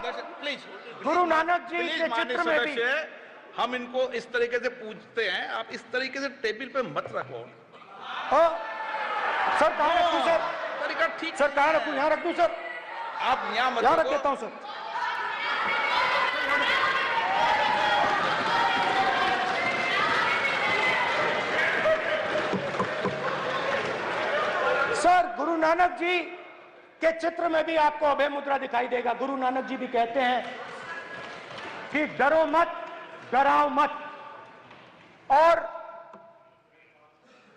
Please Guru Nanak ji के चित्र में भी हम इनको इस तरीके से पूछते हैं, आप इस तरीके से टेबल पे मत रखो। सर कहाँ रखूं सर? तरीका ठीक सर कहाँ रखूं? यहाँ रख दूं सर? आप यहाँ मत यहाँ रख रखो। देता हूँ सर। सर गुरु नानक जी के चित्र में भी आपको अभय मुद्रा दिखाई देगा। गुरु नानक जी भी कहते हैं कि डरो मत, डराओ मत। और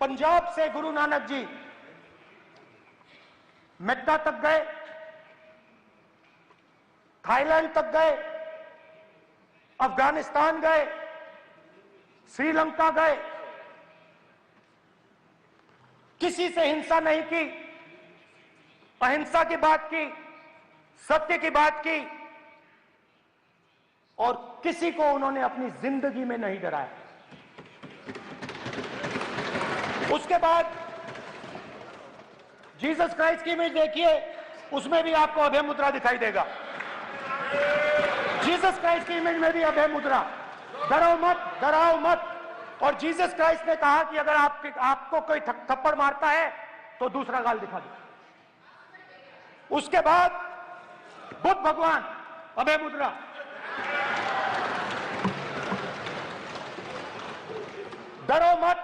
पंजाब से गुरु नानक जी मेक्का तक गए, थाईलैंड तक गए, अफगानिस्तान गए, श्रीलंका गए, किसी से हिंसा नहीं की, अहिंसा की बात की, सत्य की बात की, और किसी को उन्होंने अपनी जिंदगी में नहीं डराया। उसके बाद जीसस क्राइस्ट की इमेज देखिए, उसमें भी आपको अभय मुद्रा दिखाई देगा। जीसस क्राइस्ट की इमेज में भी अभय मुद्रा, डरो मत, डराओ मत। और जीसस क्राइस्ट ने कहा कि अगर आपको कोई थप्पड़ मारता है तो दूसरा गाल दिखा दो। उसके बाद बुद्ध भगवान, अभय मुद्रा, डरो मत,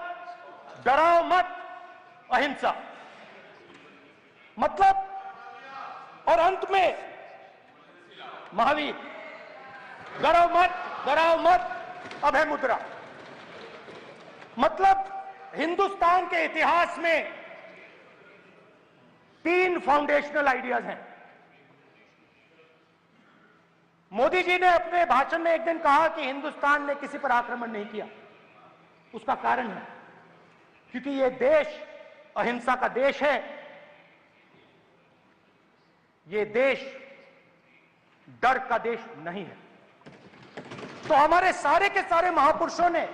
डराओ मत, अहिंसा। मतलब, और अंत में महावीर, डरो मत, डराओ मत, अभय मुद्रा। मतलब हिंदुस्तान के इतिहास में 3 फाउंडेशनल आइडियाज हैं। मोदी जी ने अपने भाषण में एक दिन कहा कि हिंदुस्तान ने किसी पर आक्रमण नहीं किया। उसका कारण है क्योंकि यह देश अहिंसा का देश है। यह देश डर का देश नहीं है। तो हमारे सारे के सारे महापुरुषों ने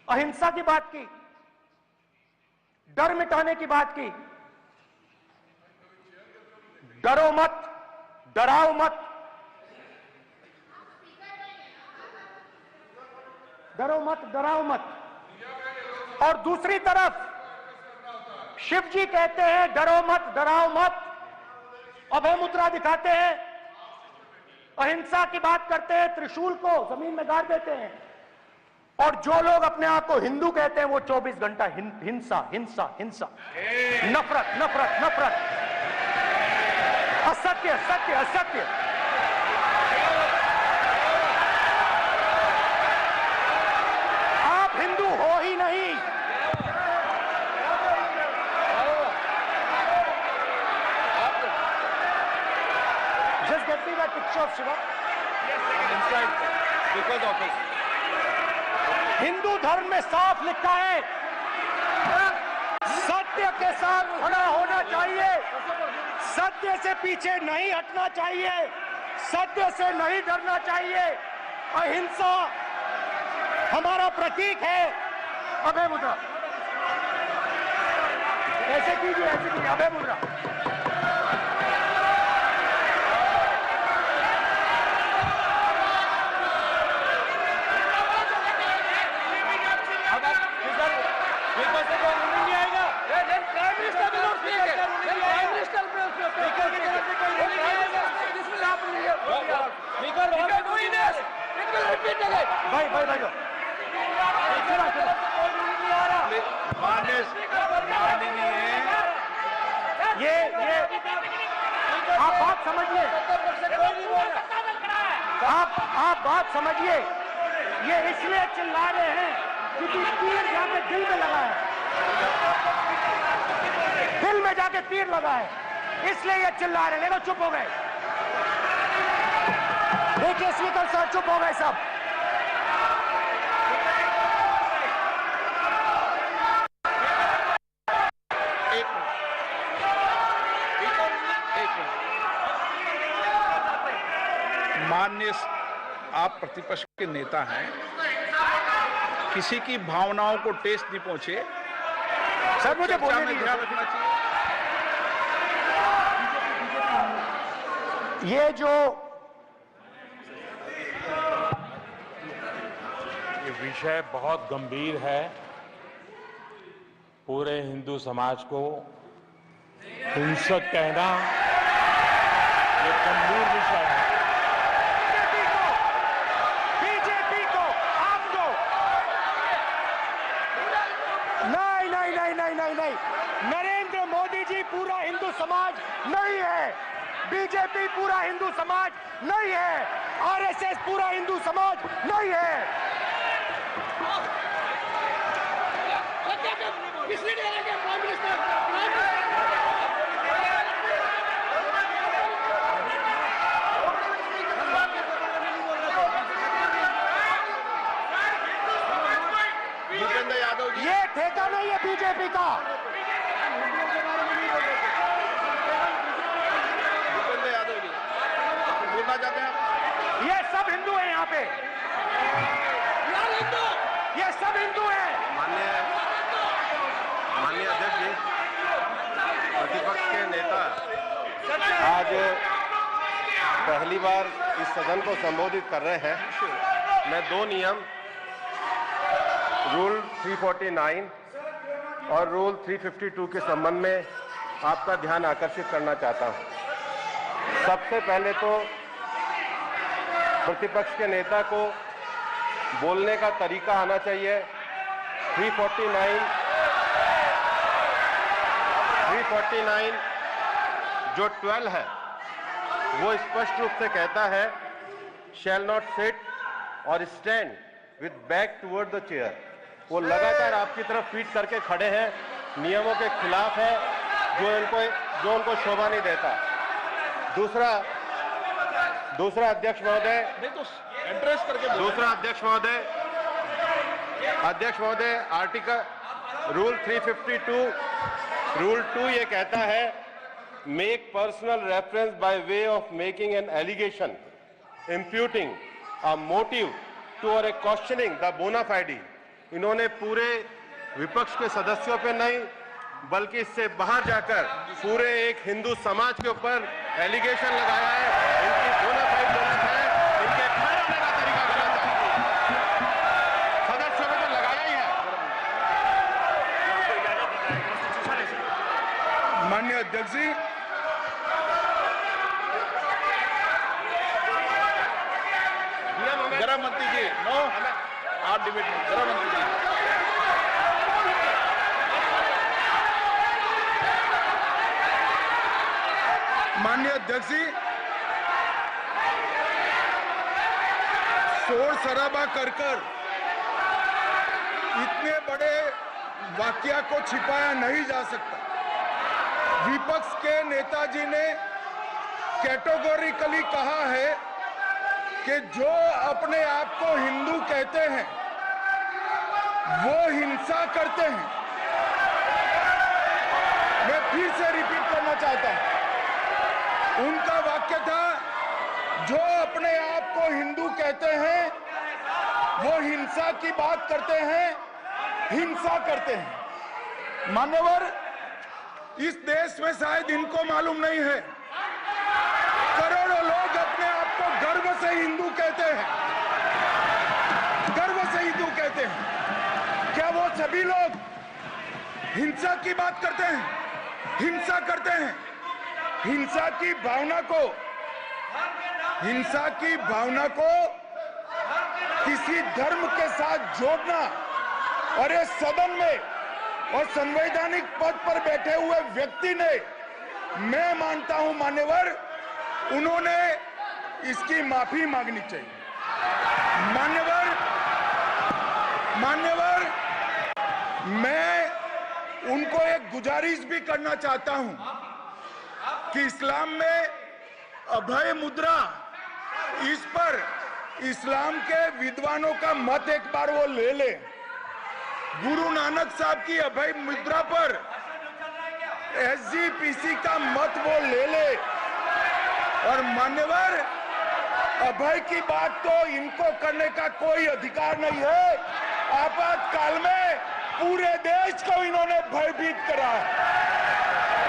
अहिंसा की बात की, डर मिटाने की बात की। डरो मत, डराओ मत, डरो मत, डराओ मत। और दूसरी तरफ शिव जी कहते हैं डरो मत, डराओ मत, अभय मुद्रा दिखाते हैं, अहिंसा की बात करते हैं, त्रिशूल को जमीन में गाड़ देते हैं। और जो लोग अपने आप को हिंदू कहते हैं वो 24 घंटा हिंसा, हिंसा, हिंसा, नफरत, नफरत, नफरत, असत्य, सत्य, असत्य। आप हिंदू हो ही नहीं। Just get me that picture of Shiva. inside because of it. Hindu धर्म में साफ लिखा है, सत्य के साथ खड़ा होना चाहिए, सत्य से पीछे नहीं हटना चाहिए, सत्य से नहीं डरना चाहिए। अहिंसा हमारा प्रतीक है। अभय मुद्रा ऐसे कीजिए, ऐसे कीजिए, अभय मुद्रा। भाई भाई भाई ये आप बात समझिए, आप बात समझिए। ये इसलिए चिल्ला रहे हैं क्योंकि तीर जाके दिल में लगा है, दिल में जाके तीर लगा है, इसलिए ये चिल्ला रहे हैं। देखो चुप हो गए, देखिए स्पीकर साहब चुप हो गए सब। माननीय आप प्रतिपक्ष के नेता हैं, किसी की भावनाओं को ठेस नहीं पहुंचे। सर मुझे बोलने में ध्यान रखना चाहिए। ये जो ये विषय बहुत गंभीर है। पूरे हिंदू समाज को हिंसक कहना ये गंभीर विषय है। बीजेपी को आपको नहीं, नरेंद्र मोदी जी पूरा हिंदू समाज नहीं है, बीजेपी पूरा हिंदू समाज नहीं है, आरएसएस पूरा हिंदू समाज नहीं है। भूपेंद्र यादव जी, ये ठेका नहीं है बीजेपी का। भूपेंद्र यादव जी बोलना चाहते हैं आप? ये सब हिंदू हैं यहाँ पे, ये सब हिंदू हैं। माननीय अध्यक्ष जी, प्रतिपक्ष के नेता आज पहली बार इस सदन को संबोधित कर रहे हैं। मैं दो नियम रूल 349 और रूल 352 के संबंध में आपका ध्यान आकर्षित करना चाहता हूं। सबसे पहले तो प्रतिपक्ष के नेता को बोलने का तरीका आना चाहिए। 349 जो 12 है वो स्पष्ट रूप से कहता है शैल नॉट सिट और stand with back toward the chair. वो लगातार आपकी तरफ फीट करके खड़े हैं, नियमों के खिलाफ है, जो उनको शोभा नहीं देता। दूसरा अध्यक्ष महोदय, नहीं तो एड्रेस करके बोलो। दूसरा अध्यक्ष महोदय आर्टिकल रूल 352 रूल 2 ये कहता है make personal reference by way of making an allegation imputing a motive to और ए क्वेश्चनिंग द बोना फाइडी। इन्होंने पूरे विपक्ष के सदस्यों पे नहीं बल्कि इससे बाहर जाकर पूरे एक हिंदू समाज के ऊपर एलिगेशन लगाया है। इनकी बोना फाइड गलत है, इनके खड़े होने का तरीका गलत है। सदस्यों ने तो लगाया ही है। माननीय अध्यक्ष जी, गृह मंत्री जी, नो आप डिबेट में। गृह मंत्री जी, माननीय अध्यक्ष जी, शोर शराबा कर इतने बड़े वाकया को छिपाया नहीं जा सकता। विपक्ष के नेताजी ने कैटेगोरिकली कहा है कि जो अपने आप को हिंदू कहते हैं वो हिंसा करते हैं। मैं फिर से रिपीट करना चाहता हूं, उनका वाक्य था जो अपने आप को हिंदू कहते हैं वो हिंसा की बात करते हैं, हिंसा करते हैं। मान्यवर, इस देश में शायद इनको मालूम नहीं है, करोड़ों लोग अपने आप को गर्व से हिंदू कहते हैं, गर्व से हिंदू कहते हैं। क्या वो सभी लोग हिंसा की बात करते हैं, हिंसा करते हैं? हिंसा की भावना को किसी धर्म के साथ जोड़ना और इस सदन में और संवैधानिक पद पर बैठे हुए व्यक्ति ने, मैं मानता हूं मान्यवर, उन्होंने इसकी माफी मांगनी चाहिए। मान्यवर, मैं उनको एक गुजारिश भी करना चाहता हूं कि इस्लाम में अभय मुद्रा, इस पर इस्लाम के विद्वानों का मत एक बार वो ले ले। गुरु नानक साहब की अभय मुद्रा पर एसजीपीसी का मत वो ले ले। और मान्यवर, अभय की बात तो इनको करने का कोई अधिकार नहीं है। आपातकाल में पूरे देश को इन्होंने भयभीत करा,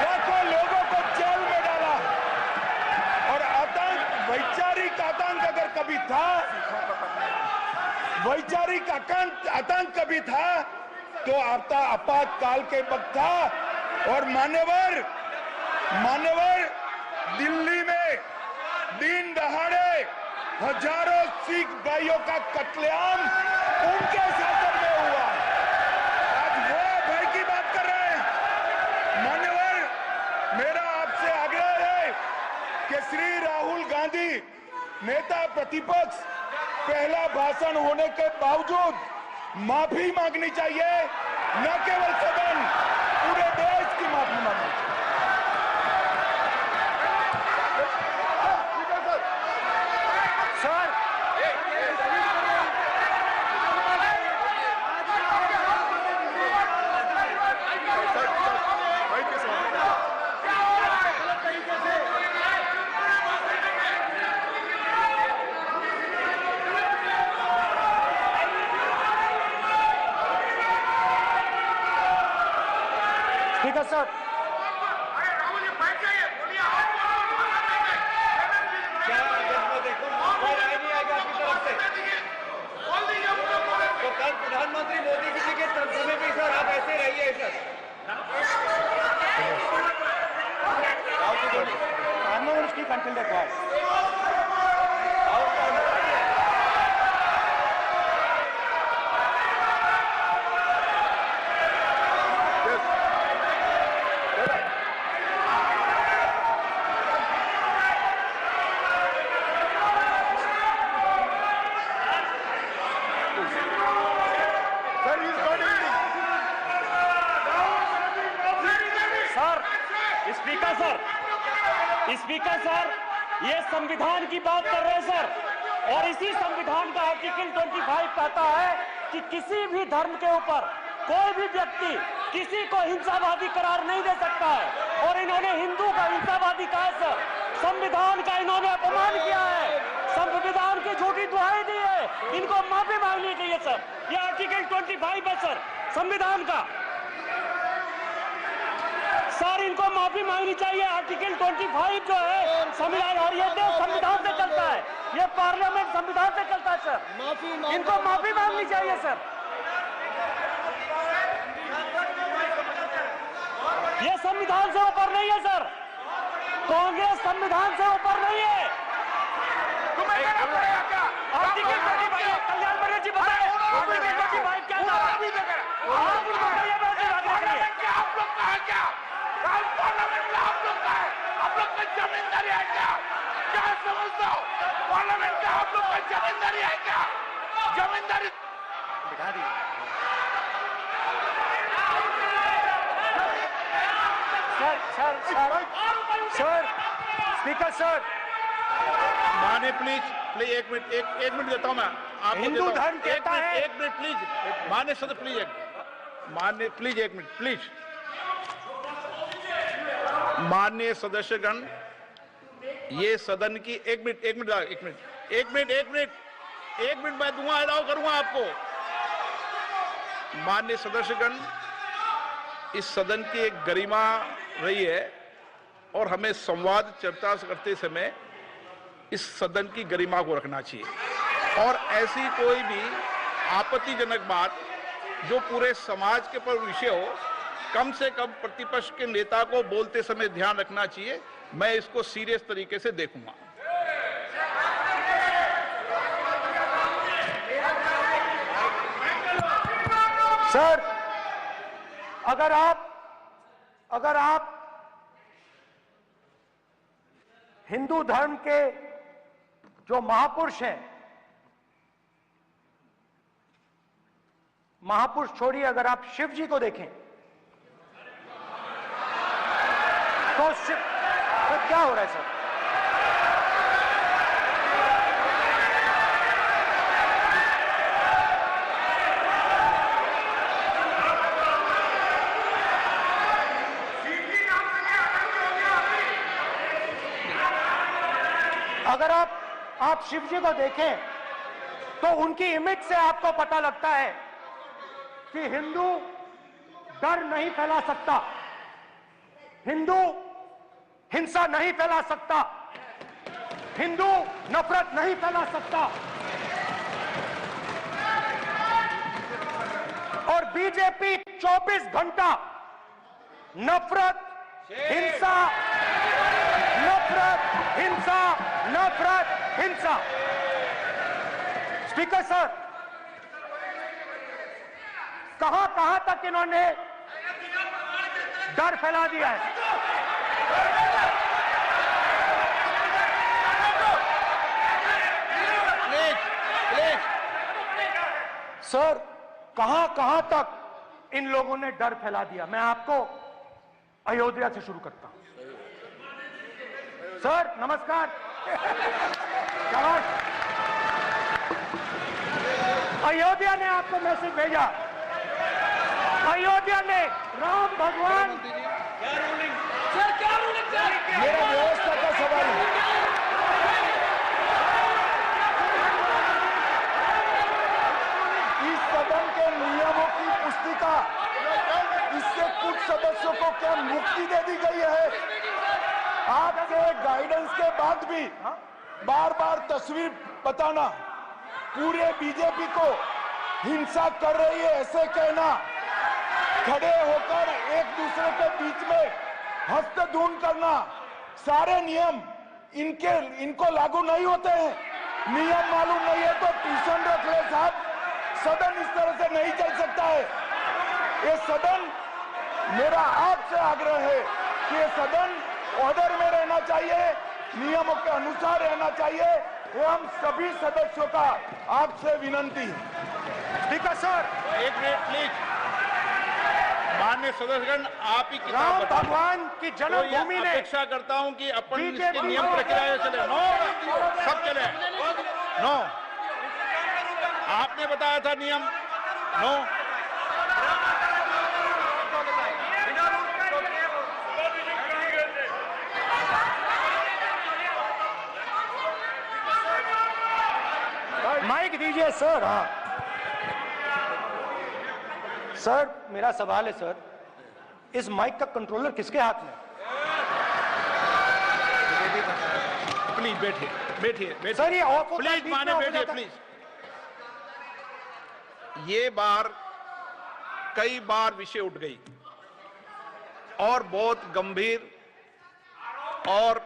लाखों लोगों को जेल में डाला। और आतंक, वैचारिक आतंक अगर कभी था, वैचारिक आतंक कभी था तो आपातकाल के वक्त था। और मान्यवर दिल्ली में दिन दहाड़े हजारों सिख भाइयों का कत्लेआम उनके शासन में हुआ। आज वो भाई की बात कर रहे हैं। मान्यवर, मेरा आपसे आग्रह है कि श्री राहुल गांधी नेता प्रतिपक्ष पहला भाषण होने के बावजूद माफी मांगनी चाहिए, न केवल सदन, पूरे देश की माफी मांगनी चाहिए। सर, ठीक है सर। प्रधानमंत्री मोदी जी के समय पे सर आप ऐसे रहिए सर। की कंटेंट है। स्पीकर सर, ये संविधान की बात कर रहे हैं सर, और इसी संविधान का आर्टिकल 25 कहता है कि किसी भी धर्म के ऊपर कोई भी व्यक्ति किसी को हिंसावादी करार नहीं दे सकता है। और इन्होंने हिंदू का हिंसावादी कहा है सर। संविधान का इन्होंने अपमान किया है, संविधान की झूठी दुहाई दी है। इनको माफी मांगनी चाहिए सर। ये आर्टिकल 25 है सर संविधान का। सर इनको माफी मांगनी चाहिए। आर्टिकल 25 जो है संविधान, और ये देश संविधान से चलता है, ये पार्लियामेंट संविधान से चलता है सर। इनको माफी मांगनी चाहिए सर। ये संविधान से ऊपर नहीं है सर। कांग्रेस संविधान से ऊपर नहीं है। आर्टिकल 25 कल्याण मर्यादा जी बताए आर्टिकल 25 क्या था? आप उनको कहिए आप लोग का है क्या? पार्लियामेंट में आप लोग का है? आप लोग का जमींदारी है क्या? क्या समझते हो? पार्लियामेंट का आप लोग का जमींदारी है क्या? जमींदारी दिखा दी। सर, स्पीकर सर, माने प्लीज एक मिनट देता हूं मैं आपको। हिंदू धर्म कहता है। एक मिनट प्लीज, मान्य सदस्य प्लीज एक मिनट प्लीज। माननीय सदस्यगण, ये सदन की एक मिनट मैं दूंगा, अलाउ करूंगा आपको। माननीय सदस्यगण, इस सदन की एक गरिमा रही है और हमें संवाद चर्चा करते समय इस सदन की गरिमा को रखना चाहिए। और ऐसी कोई भी आपत्तिजनक बात जो पूरे समाज के पर विषय हो, कम से कम प्रतिपक्ष के नेता को बोलते समय ध्यान रखना चाहिए। मैं इसको सीरियस तरीके से देखूंगा। सर, अगर आप हिंदू धर्म के जो महापुरुष हैं, महापुरुष छोड़िए, अगर आप शिव जी को देखें तो क्या हो रहा है सर? अगर आप शिव जी को देखें तो उनकी इमेज से आपको पता लगता है कि हिंदू डर नहीं फैला सकता, हिंदू हिंसा नहीं फैला सकता, हिंदू नफरत नहीं फैला सकता। बीजेपी 24 घंटा नफरत, हिंसा, नफरत, हिंसा, नफरत, हिंसा। स्पीकर सर, कहां कहां तक इन्होंने डर फैला दिया है। सर, कहां कहां तक इन लोगों ने डर फैला दिया। मैं आपको अयोध्या से शुरू करता हूं। सर नमस्कार। शाबाश। अयोध्या ने आपको मैसेज भेजा। अयोध्या ने राम भगवान, मेरा व्यवस्था का सवाल है। इस सदन के नियमों की पुस्तिका, इससे कुछ सदस्यों को क्या मुक्ति दे दी गई है? आपके गाइडेंस के बाद भी बार बार तस्वीर बताना, पूरे बीजेपी को हिंसा कर रही है ऐसे कहना, खड़े होकर एक दूसरे के बीच में हस्तधून करना, सारे नियम इनको लागू नहीं होते हैं। नियम मालूम नहीं है तो ट्यूशन रख ले साहब। सदन इस तरह से नहीं चल सकता है। ये सदन, मेरा आपसे आग्रह है कि ये सदन ऑर्डर में रहना चाहिए, नियमों के अनुसार रहना चाहिए। ये हम सभी सदस्यों का आपसे विनंती है। स्पीकर सर, एक मिनट प्लीज। माननीय सदस्यगण, आप ही किताब राम बताओ। भगवान की तो जन्मभूमि ये ने अपेक्षा करता हूं कि अपन बीजेपी इसके नियम प्रक्रिया चले। नो, सब चले। नो, आपने बताया था नियम। नो, माइक दीजिए सर। हाँ सर, मेरा सवाल है सर, इस माइक का कंट्रोलर किसके हाथ में? प्लीज बैठिए, बैठिए, बैठिए। सर ये ऑफ होता है, प्लीज बीच माने में ऑफ हो बैठिए, जाता है। प्लीज। ये बार कई बार विषय उठ गई और बहुत गंभीर, और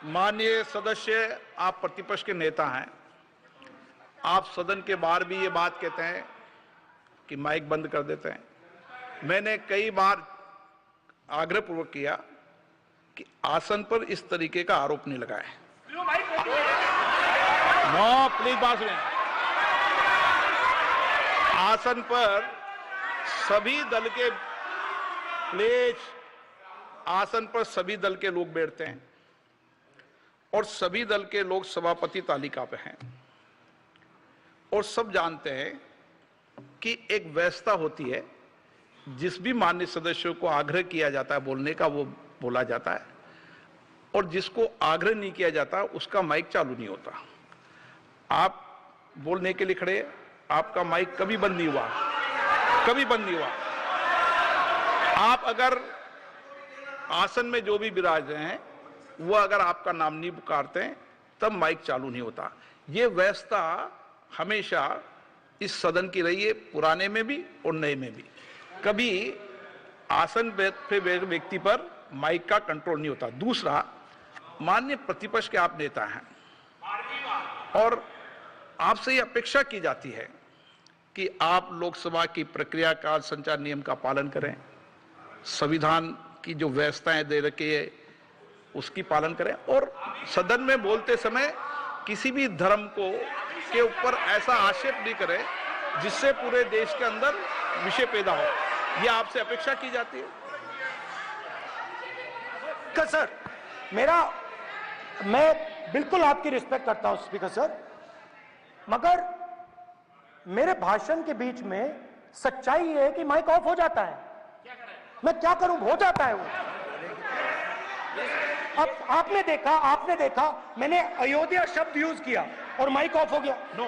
माननीय सदस्य, आप प्रतिपक्ष के नेता हैं, आप सदन के बाहर भी ये बात कहते हैं कि माइक बंद कर देते हैं। मैंने कई बार आग्रहपूर्वक किया कि आसन पर इस तरीके का आरोप नहीं लगाए। नो, प्लीज बात सुनिए। आसन पर सभी दल के, प्लीज, आसन पर सभी दल के लोग बैठते हैं और सभी दल के लोग सभापति तालिका पे हैं और सब जानते हैं कि एक व्यवस्था होती है, जिस भी माननीय सदस्यों को आग्रह किया जाता है बोलने का वो बोला जाता है, और जिसको आग्रह नहीं किया जाता उसका माइक चालू नहीं होता। आप बोलने के लिए खड़े, आपका माइक कभी बंद नहीं हुआ, कभी बंद नहीं हुआ। आप अगर आसन में जो भी विराज रहे हैं वो अगर आपका नाम नहीं पुकारते हैं तब माइक चालू नहीं होता। ये व्यवस्था हमेशा इस सदन की रही है, पुराने में भी और नए में भी। कभी आसन पे व्यक्ति पर माइक का कंट्रोल नहीं होता। दूसरा, माननीय प्रतिपक्ष के आप नेता हैं और आपसे ये अपेक्षा की जाती है कि आप लोकसभा की प्रक्रिया का, संचार नियम का पालन करें, संविधान की जो व्यवस्थाएं दे रखी है उसकी पालन करें, और सदन में बोलते समय किसी भी धर्म को के ऊपर ऐसा आक्षेप नहीं करें जिससे पूरे देश के अंदर विषय पैदा हो। यह आपसे अपेक्षा की जाती है। सर, मैं बिल्कुल आपकी रिस्पेक्ट करता हूं स्पीकर सर, मगर मेरे भाषण के बीच में सच्चाई ये है कि माइक ऑफ हो जाता है। मैं क्या करूं, हो जाता है वो। अब आपने देखा मैंने अयोध्या शब्द यूज किया और माइक ऑफ हो गया। नो,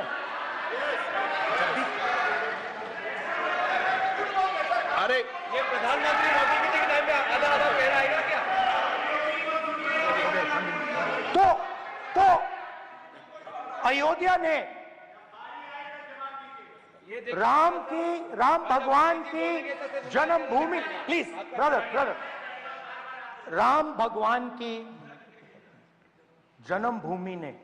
अरे ये प्रधानमंत्री मोदी जी के टाइम पे आधा आधा कह रहा है क्या? तो अयोध्या ने, राम भगवान की जन्मभूमि, प्लीज ब्रदर, राम भगवान की जन्मभूमि ने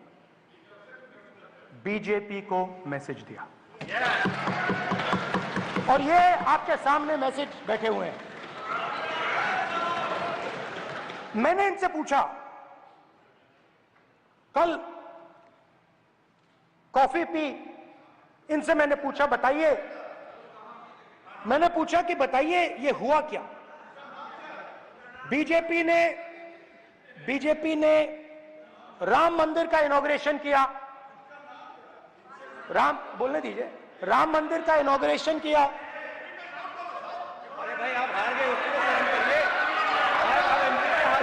बीजेपी को मैसेज दिया, और ये आपके सामने मैसेज बैठे हुए हैं। मैंने इनसे पूछा, कल कॉफी पी, इनसे मैंने पूछा बताइए, मैंने पूछा कि बताइए ये हुआ क्या। बीजेपी ने राम मंदिर का इनॉग्रेशन किया, बोलने दीजिए, राम मंदिर का इनॉग्रेशन किया। अरे भाई आप हार गए, उसको तो करिए।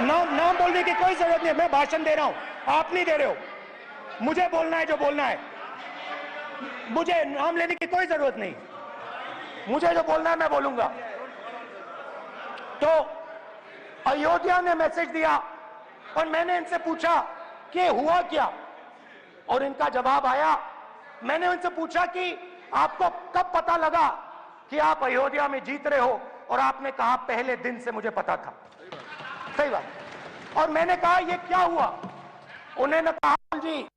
नाम बोलने की कोई जरूरत नहीं है, मैं भाषण दे रहा हूं, आप नहीं दे रहे हो। मुझे बोलना है जो बोलना है, मुझे नाम लेने की कोई जरूरत नहीं, मुझे जो बोलना है मैं बोलूंगा। तो अयोध्या ने मैसेज दिया और मैंने इनसे पूछा कि हुआ क्या, और इनका जवाब आया। मैंने उनसे पूछा कि आपको कब पता लगा कि आप अयोध्या में जीत रहे हो, और आपने कहा पहले दिन से मुझे पता था। सही बात। और मैंने कहा ये क्या हुआ, उन्होंने कहा जी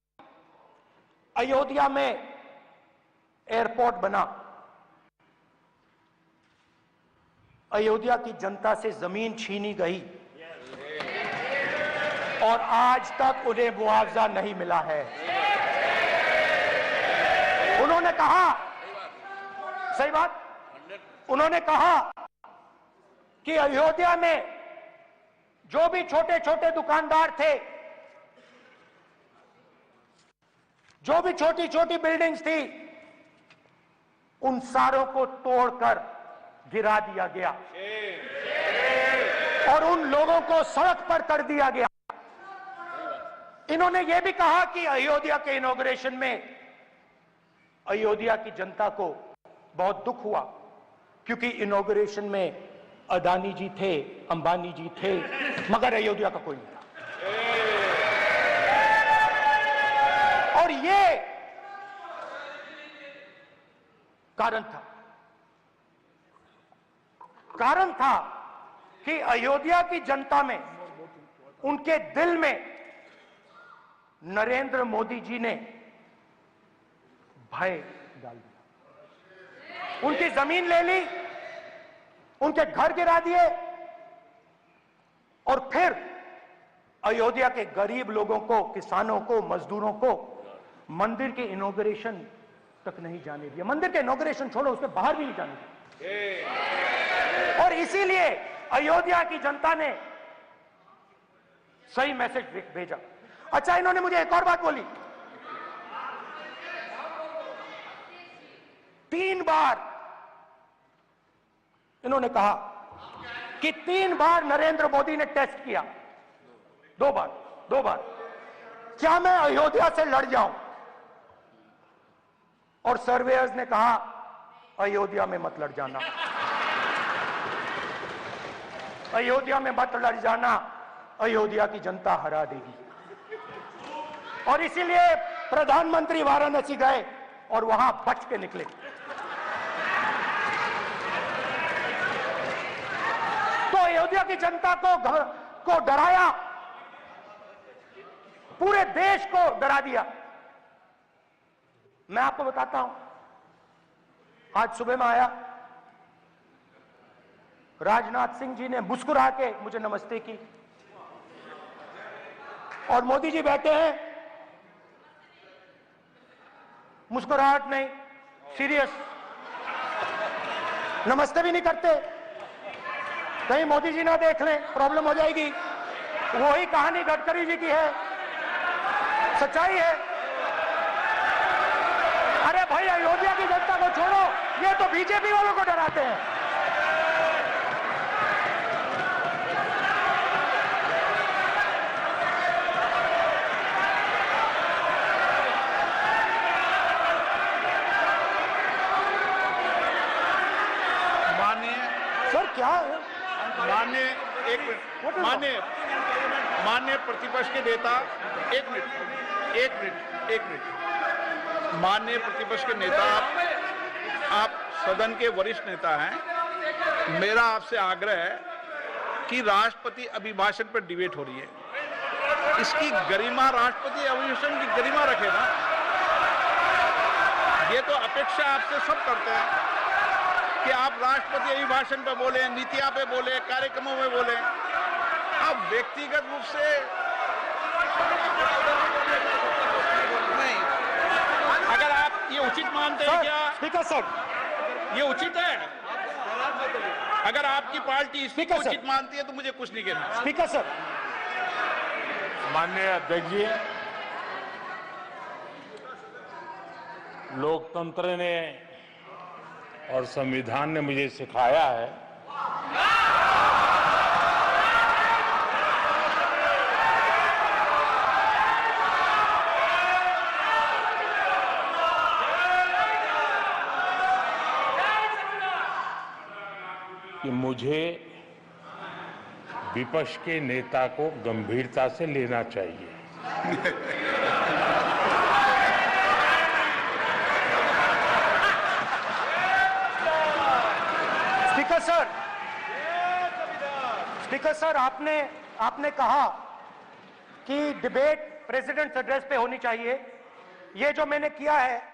अयोध्या में एयरपोर्ट बना, अयोध्या की जनता से जमीन छीनी गई और आज तक उन्हें मुआवजा नहीं मिला है। उन्होंने कहा, सही बात, उन्होंने कहा कि अयोध्या में जो भी छोटे छोटे दुकानदार थे, जो भी छोटी छोटी बिल्डिंग्स थी, उन सारों को तोड़कर गिरा दिया गया और उन लोगों को सड़क पर कर दिया गया। इन्होंने यह भी कहा कि अयोध्या के इनॉग्रेशन में अयोध्या की जनता को बहुत दुख हुआ, क्योंकि इनॉग्रेशन में अदानी जी थे, अंबानी जी थे, मगर अयोध्या का कोई नहीं था। और ये कारण था कि अयोध्या की जनता में, उनके दिल में नरेंद्र मोदी जी ने भय डाल दिया। उनकी जमीन ले ली, उनके घर गिरा दिए, और फिर अयोध्या के गरीब लोगों को, किसानों को, मजदूरों को मंदिर के इनॉग्रेशन तक नहीं जाने दिया। मंदिर के इनॉग्रेशन छोड़ो, उसके बाहर भी नहीं जाने दिया। और इसीलिए अयोध्या की जनता ने सही मैसेज भेजा। अच्छा, इन्होंने मुझे एक और बात बोली, 3 बार इन्होंने कहा कि 3 बार नरेंद्र मोदी ने टेस्ट किया, 2 बार, क्या मैं अयोध्या से लड़ जाऊं? और सर्वेयर्स ने कहा अयोध्या में मत लड़ जाना, अयोध्या में मत लड़ जाना, अयोध्या की जनता हरा देगी। और इसीलिए प्रधानमंत्री वाराणसी गए और वहां बच के निकले। तो अयोध्या की जनता को डराया, पूरे देश को डरा दिया। मैं आपको बताता हूं, आज सुबह में आया, राजनाथ सिंह जी ने मुस्कुरा के मुझे नमस्ते की, और मोदी जी बैठे हैं, मुस्कुराहट नहीं, सीरियस, नमस्ते भी नहीं करते, कहीं मोदी जी ना देख लें, प्रॉब्लम हो जाएगी। वही कहानी गडकरी जी की है, सच्चाई है। अरे भाई, अयोध्या की जनता को छोड़ो, ये तो बीजेपी वालों को डराते हैं। सर क्या है? माननीय प्रतिपक्ष के नेता, एक मिनट, माननीय प्रतिपक्ष के नेता, सदन के वरिष्ठ नेता हैं, मेरा आपसे आग्रह है कि राष्ट्रपति अभिभाषण पर डिबेट हो रही है, इसकी गरिमा, राष्ट्रपति अभिभाषण की गरिमा रखे ना। ये तो अपेक्षा आपसे सब करते हैं कि आप राष्ट्रपति अभिभाषण पे बोले, नीतियां पे बोले, कार्यक्रमों में बोले। आप व्यक्तिगत रूप से नहीं, अगर आप ये उचित मानते हैं क्या? स्पीकर सर, ये उचित है? अगर आपकी पार्टी इसको स्पीकर सर। उचित मानती है तो मुझे कुछ नहीं कहना। स्पीकर सर, माननीय अध्यक्ष जी, लोकतंत्र ने और संविधान ने मुझे सिखाया है कि मुझे विपक्ष के नेता को गंभीरता से लेना चाहिए। स्पीकर सर, आपने कहा कि डिबेट प्रेसिडेंट्स एड्रेस पे होनी चाहिए। ये जो मैंने किया है